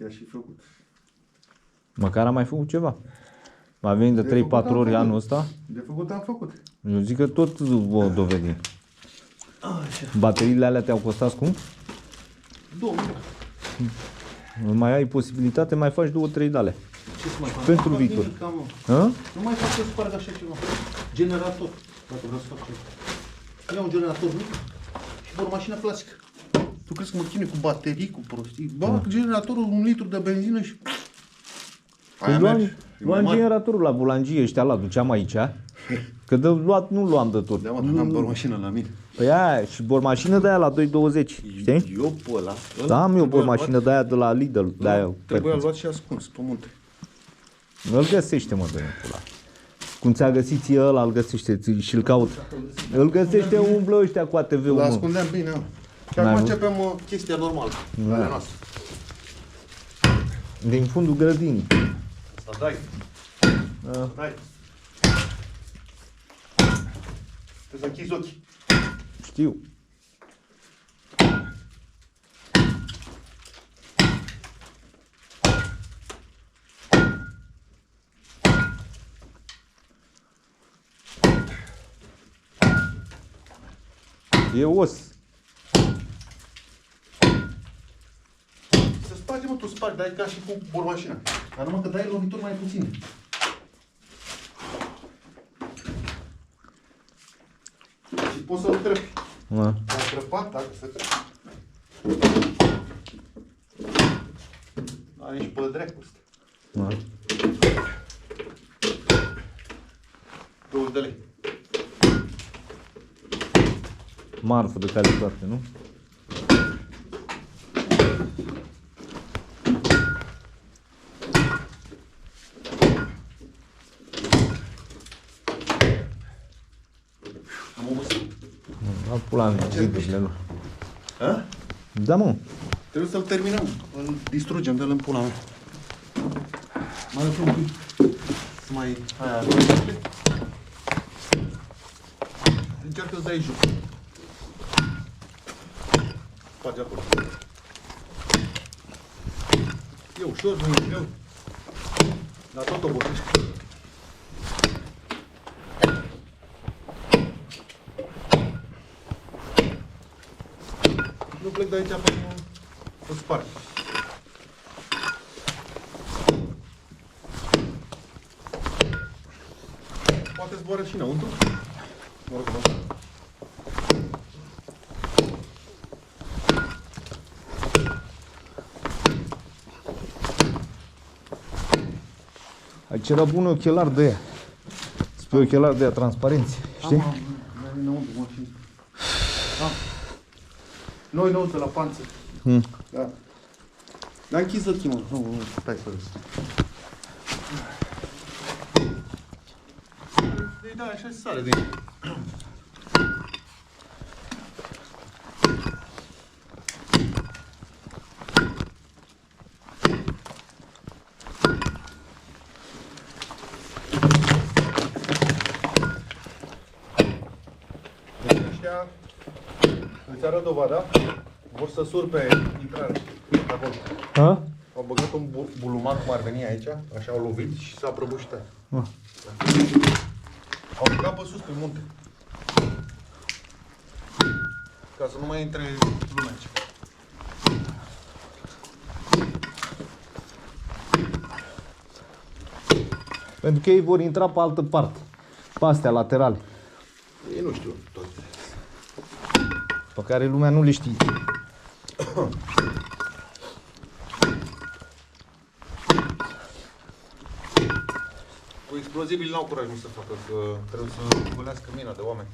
te-aș fi făcut. Măcar am mai făcut ceva. Mai venit de 3-4 ori anul ăsta. De făcut am făcut. Eu zic că tot o dovedim. Așa. Bateriile alea te-au costat scump? 2000. Mai ai posibilitate, mai faci 2-3 de alea. Ce să mai fac? Pentru Nu fac viitor. nimic, mă. Hă? Nu mai fac să sparg așa ceva. Generator. Dacă vreau să fac ceva. Ia un generator mic și vor o mașină clasică. Tu crezi că mă chinui cu baterii, cu prostii? Bă, generatorul, 1 litru de benzină și... Aia merge. Luam generatorul la bulangie ăștia, la duceam aici. Că de luat nu luam de tot. Da, mă, dar n-am doar mașină la mine. Păi aia, și bormașină de aia la 2,20, știi? Eu pe ăla. Da, am eu bormașină de aia de la Lidl. De aia, Trebuia luat și ascuns pe munte. îl găsește, mă, de pula. Cum ți-a găsit ție ăla, îl găsește și îl caut. Îl găsește, umblă ăștia cu ATV-ul, Îl mă. ascundeam bine, mă. Și acum începem chestia normală. Ale noastre. Din fundul grădinii. Asta dai. Dai. Trebuie să închizi ochii. Știu. E os. Să spargi, mă, tu spargi, dai ca și cu bormașina. Dar numai că dai lovituri mai puține. Și poți să-l trepi. Dacă trăpat, dacă se trepi. Are și pe dracu ăsta. 20 de lei. Marfă de calitate, nu? Am obosit. La pula mea, zidurile lor. A? Da, mă. Trebuie să-l terminăm. Îl distrugem, dă-l în pula mea. Mai lăsăm un pic. Să mai... Aia, încearcă să dai jos. Sparge acolo. E ușor, nu e greu. Dar tot obosești. Nu plec de aici până o sparg. Poate zboară și înăuntru. Mă rog, mă. Ai ce era bun ochelar de aia. Spui ochelar de aia transparenți, știi? Am înăuntru, mă, și... Noi înăuntru la panță. Da. Dar închis ochii, mă. Nu, stai să râzi. Da, așa se sare din... Deci ăștia îți arăt dovada. Vor să sur pe intrare. Acolo. Ha? Au băgat un bulumac cum ar veni aici, așa au lovit și s-a prăbușit. Au băgat pe sus pe munte. Ca să nu mai intre lumea aici. Pentru că ei vor intra pe altă parte. Pe astea laterale. Ei nu știu toate. Pe care lumea nu le știe. Cu explozibili n-au curajul să facă, că trebuie să golească mina de oameni.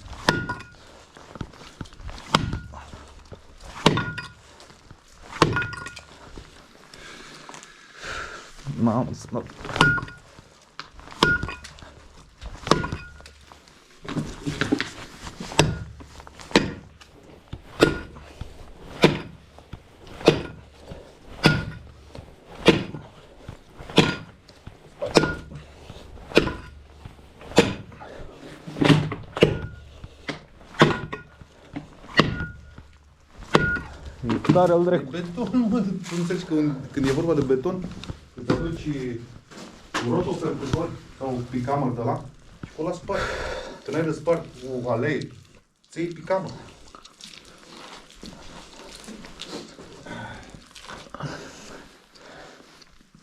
Mamă, Dar îl drept. Beton, mă, tu înțelegi că când e vorba de beton, îți aduci un rotofercuzor sau un picamăr de la și pe ăla spart. Când ai de spart o alee, ți iei picamăr.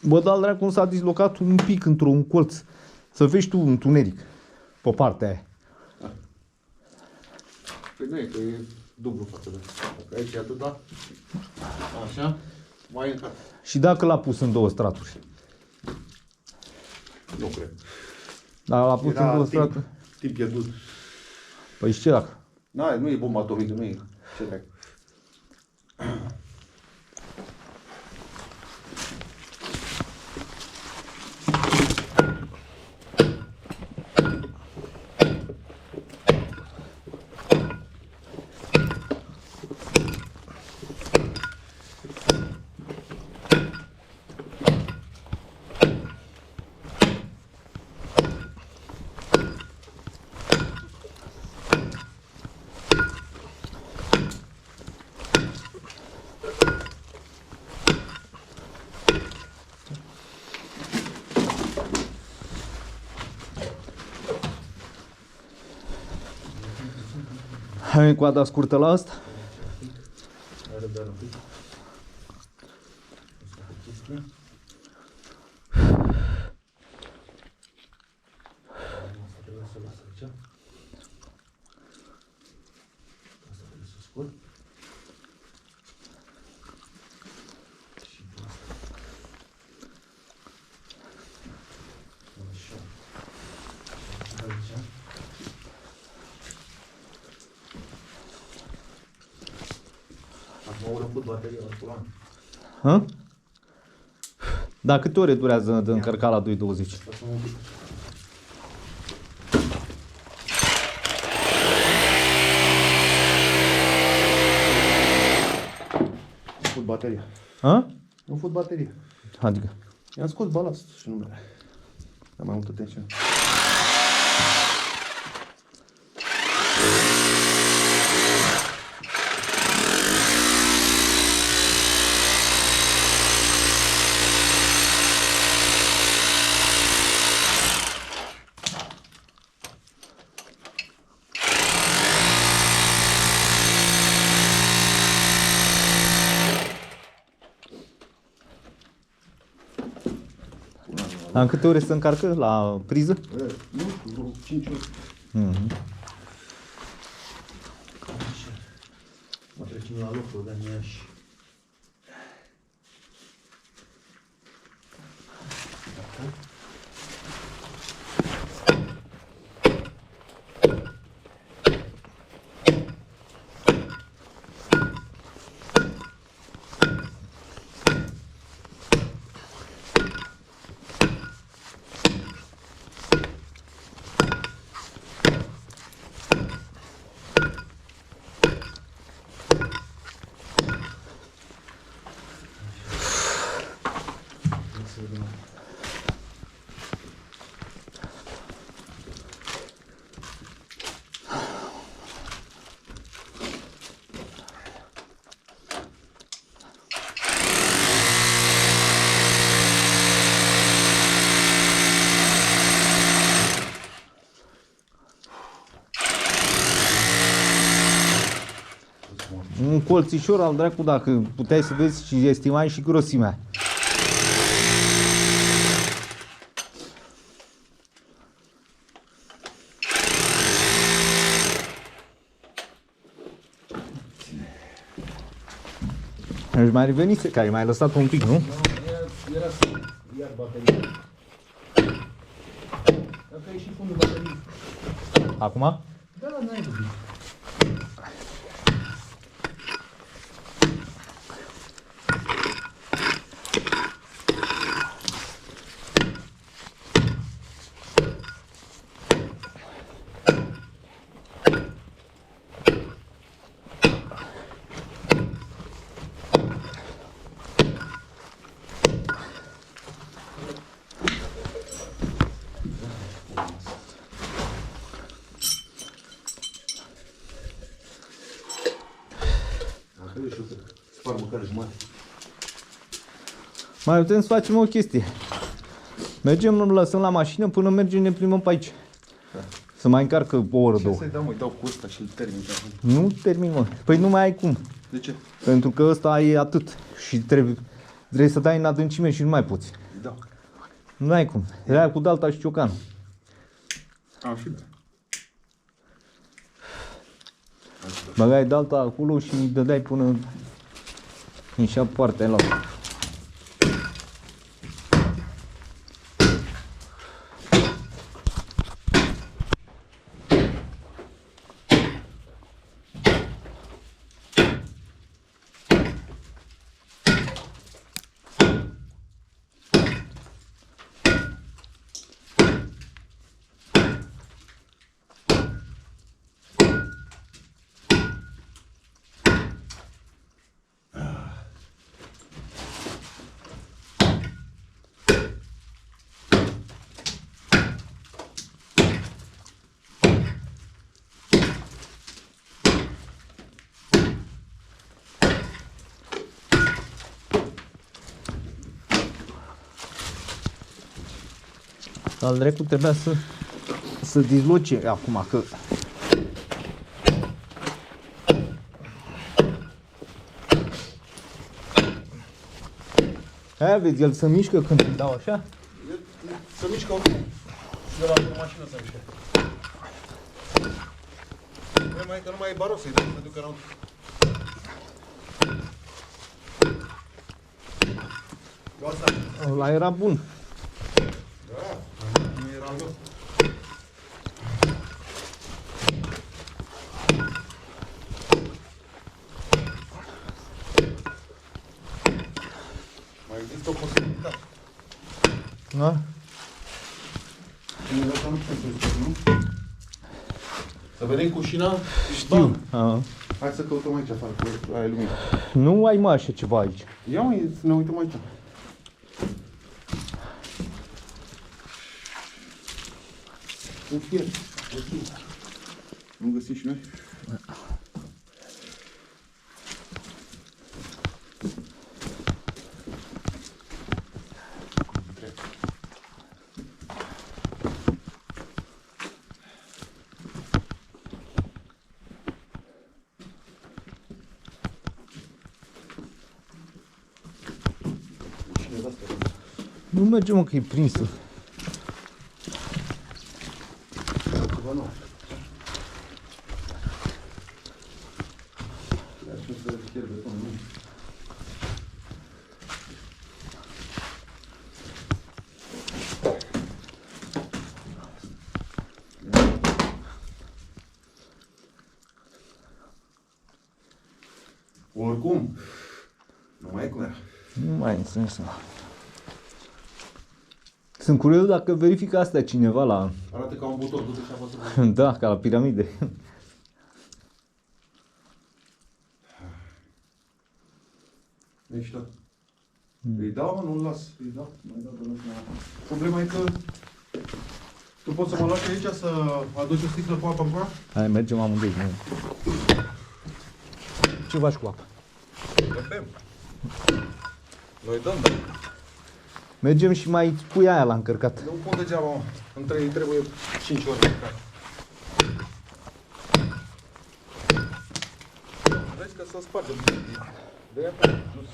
Bă, dar dracu, cum s-a dislocat un pic într-un colț. Să vezi tu întuneric pe partea aia. Păi nu e, că e dublu față de aici e atât, da? Așa, mai încat. Și dacă l-a pus în două straturi? Nu cred. Dar l-a pus în două straturi? Timp pierdut. Păi și ce dacă? Nu e bomba atomică, nu e. Ce dracu. Hai coada scurtă la asta? Are doar un pic. Asta trebuie să o las aici. Asta trebuie să o scot. Și pe asta. Așa. Aici. Acum au răput bateria la culant. Hă? Da, câte ore durează de încărcat la 220? Asta un pic. Nu fut bateria. Hă? Nu fut bateria. Adică? I-am scos balast și nu mai am mai multă tensiune. În câte ore se încarcă la priză? Nu știu, vreo 5 ori. Mă trecem la locul de Iași. Un colțișor al dracu, dacă puteai să vezi și estimai și grosimea. Își mai revenise, că ai mai lăsat un pic, nu? Era iar bateria. Dacă e și fundul bateriei. Acum? Da, n-ai vorbit. Mai putem să facem o chestie. Mergem, îl lăsăm la mașină până mergem, ne plimbăm pe aici. Da. Să mai încarcă o oră, două. Să-i dau, mă, dau cu ăsta și îl termin. Nu termin, mă. Păi nu mai ai cum. De ce? Pentru că ăsta e atât. Și trebuie să dai în adâncime și nu mai poți. Îi dau. Nu ai cum. Era cu Dalta și Ciocan. Am și da. Băgai Dalta acolo și îi dădeai până în șa partea aia. Al dracu trebuia să disloce acum că... Aia vezi, el se mișcă când îi dau așa? Se mișcă oricum. Și de la mașină se mișcă. Mai că nu mai e baros, să-i dau să ducă înăuntru. Ăla era bun. Da, nu era al meu. Mai există o posibilitate. Da? Să vedem cu șina. Știu. Hai să căutăm aici afară, că ai lumină. Nu ai mai așa ceva aici. Ia mai, să ne uităm aici. Un fier. Nu găsim și noi? Nu merge, mă, că e prinsă. Ceva nou. Oricum, nu mai e cum era. Nu mai e sens. Sunt curios dacă verifică astea cineva la... Arată ca un buton, du-te și apasă. Da, ca la piramide. Mișto. Îi dau, mă, nu-l las. Îi dau, mai dau de la. Problema e că tu poți să mă lași aici să aduci o sticlă cu apă în gura? Hai, mergem amândoi. Ce faci cu apă? Le bem. Noi dăm, da. Mergem și mai pui aia la încărcat. Nu pot degeaba, mă. Îi trebuie 5 ori de mâncare. Vezi că să spargem. De aia pe sus.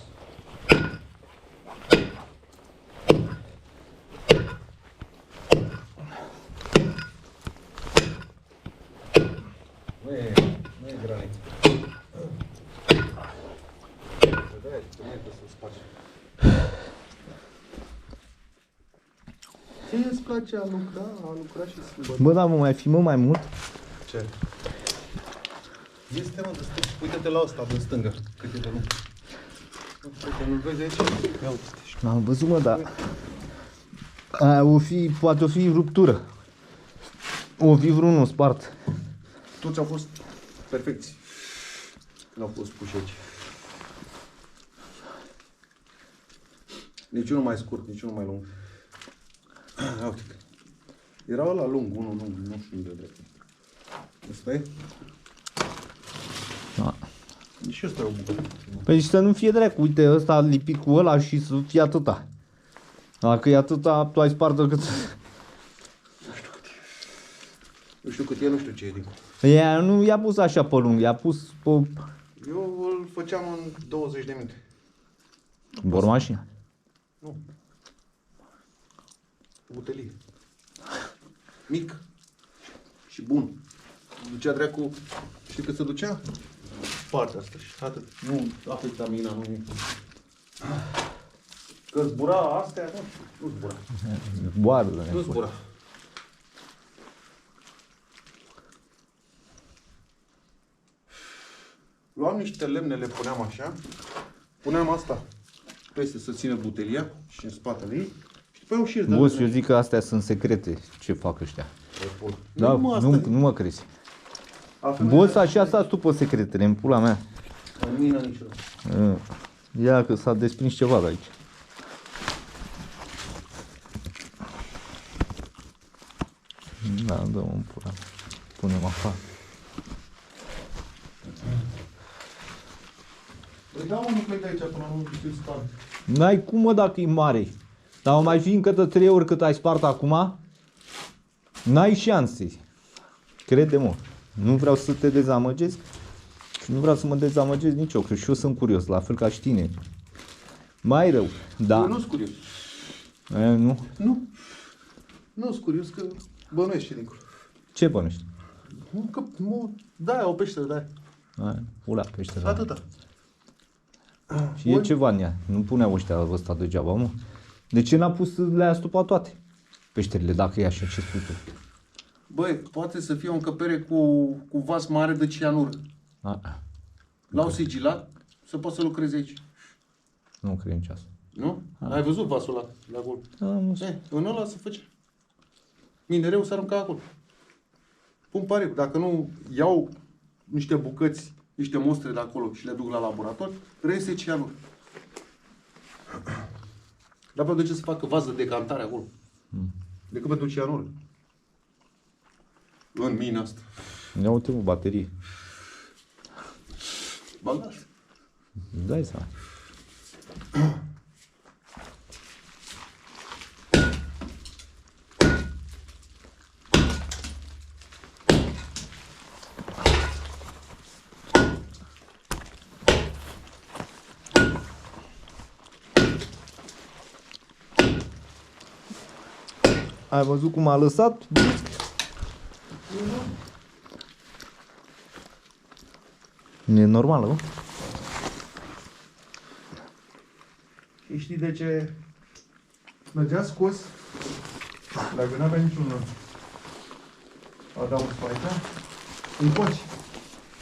Nu e granit. De-aia trebuie să spargem. Ție îți place a lucra și să bătă. Bă, dar mă, mai filmăm mai mult? Ce? Este, mă, de stânga. Uite-te la ăsta din stângă, cât e de lung. Uite, nu-l vezi aici? Ia uite-te. N-am văzut, mă, dar... Aia poate o fi ruptură. O fi vreunul spart. Toți au fost perfecți. Nu au fost puși aici. Niciunul mai scurt, niciunul mai lung. Ia uite. Era ăla lung, unul lung, nu știu unde drept. Ăsta e? Da. Și ăsta e o bucată. Păi și să nu fie dracu, uite, ăsta a lipit cu ăla și să fie atâta. Dacă e atâta, tu ai spart-o cât... Nu știu cât e, nu știu ce e dincolo. Ea nu i-a pus așa pe lung, i-a pus pe Eu îl făceam în 20 de minute. bormașină. Nu. Butelie. Mic. Și bun. Ducea dracu, știi cât se ducea? Partea asta și atât. Nu afecta mina, nu nimic. Că zbura astea, nu zbura. Boară, Nu zbura. Luam niște lemne, le puneam așa, puneam asta peste să țină butelia și în spatele ei și după un șir de Boss, lemne. eu zic că astea sunt secrete ce fac ăștia. Da, Nu, mă, asta nu, e. nu mă crezi. Altfel Boss, nu așa s-a tu pe secretele, în pula mea. în mina niciodată. Ia că s-a desprins ceva de aici. Da, dă-mă în pula mea. Punem afară. Păi da, mă, nu plec de aici până nu știu spart. N-ai cum, mă, dacă e mare. Dar mai fi încă de 3 ori cât ai spart acum, n-ai șanse. Crede-mă. Nu vreau să te dezamăgesc și nu vreau să mă dezamăgesc nici eu, că și eu sunt curios, la fel ca și tine. Mai rău, da. Eu nu sunt curios. Nu? Nu. Nu sunt curios că bănuiești și dincolo. Ce bănești? Nu, că, da, o peșteră, da. Pula, pește. Atâta. Și e ceva în ea. Nu puneau ăștia ăsta degeaba, mă. De ce n-a pus să le-a stupat toate? Peșterile, dacă e așa, ce spui tu? Băi, poate să fie o încăpere cu vas mare de cianură. L-au sigilat să poți să lucrezi aici. Nu cred nici asta. Nu? Ai văzut vasul ăla de acolo? Nu În ăla se face. Minereul se arunca acolo. Pun pariu. Dacă nu iau niște bucăți, niște mostre de acolo și le duc la laborator, reiese cianură. Dar pentru ce să facă vază de decantare acolo? Decât pentru cianură. În mina asta. Ia uite, mă, baterie. Bagaj. Dai seama. Ai văzut cum a lăsat? E normal, nu? Și știi de ce mergea scos? Dacă n-avea niciun adaug pe aici, încoace.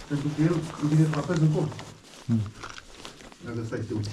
Pentru că el vine trapez încolo. Dacă stai să te uiți.